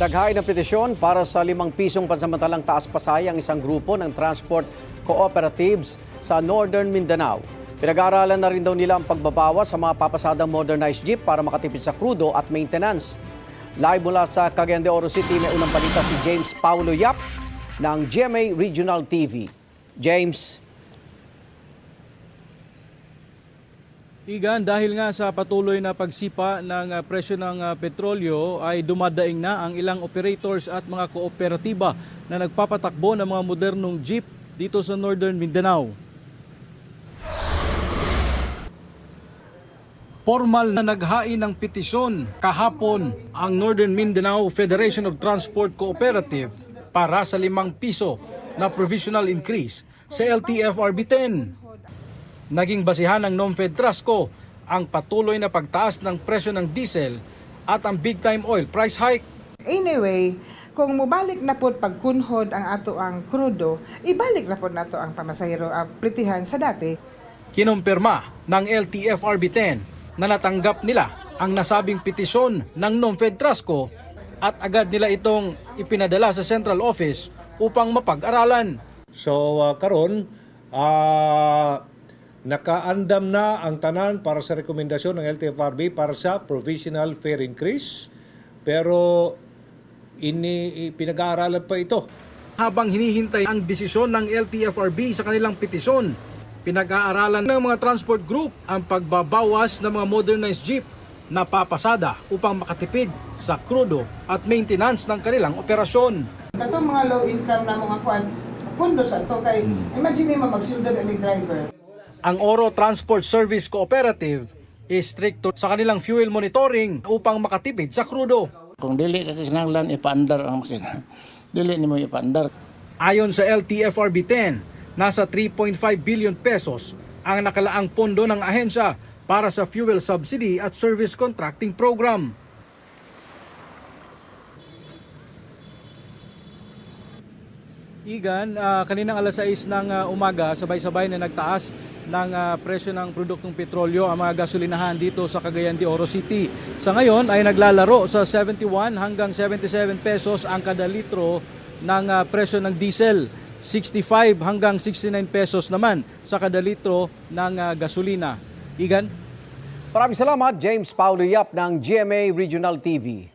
Naghain ng petisyon para sa 5 pisong pansamantalang taas pasay ang isang grupo ng transport cooperatives sa Northern Mindanao. Pinag-aaralan na rin daw nila ang pagbabawas sa mga papasadang modernized jeep para makatipid sa krudo at maintenance. Live mula sa Cagayan de Oro City, may unang balita si James Paulo Yap ng GMA Regional TV. James. Igan, dahil nga sa patuloy na pagsipa ng presyo ng petrolyo ay dumadaing na ang ilang operators at mga kooperatiba na nagpapatakbo ng mga modernong jeep dito sa Northern Mindanao. Formal na naghain ng petisyon kahapon ang Northern Mindanao Federation of Transport Cooperative para sa 5 piso na provisional increase sa LTFRB 10. Naging basihan ng NOMFED-TRASCO ang patuloy na pagtaas ng presyo ng diesel at ang big-time oil price hike. Anyway, kung mubalik na po pagkunhod ang ato ang krudo, ibalik na po nato ang pamasahero plitihan sa dati. Kinumpirma ng LTFRB 10 na natanggap nila ang nasabing petisyon ng NOMFED-TRASCO at agad nila itong ipinadala sa central office upang mapag-aralan. So karon nakaandam na ang tanan para sa rekomendasyon ng LTFRB para sa provisional fare increase, pero pinag-aaralan pa ito. Habang hinihintay ang desisyon ng LTFRB sa kanilang petisyon, pinag-aaralan ng mga transport group ang pagbabawas ng mga modernized jeep na papasada upang makatipid sa krudo at maintenance ng kanilang operasyon. Katong mga low income na mga kwan, pundo sa to kay imagine mo magsuldo ang driver. Ang Oro Transport Service Cooperative is stricto sa kanilang fuel monitoring upang makatipid sa krudo. Kung dili ka kinahanglan ipaandar ang makina, dili nimo ipaandar. Ayon sa LTFRB 10, nasa 3.5 billion pesos ang nakalaang pondo ng ahensya para sa fuel subsidy at service contracting program. Igan, kaninang alas 6 ng umaga, sabay-sabay na nagtaas ng presyo ng produktong petrolyo ang mga gasolinahan dito sa Cagayan de Oro City. Sa ngayon ay naglalaro sa 71 hanggang 77 pesos ang kada litro ng presyo ng diesel. 65 hanggang 69 pesos naman sa kada litro ng gasolina. Igan? Maraming salamat, James Paulo Yap ng GMA Regional TV.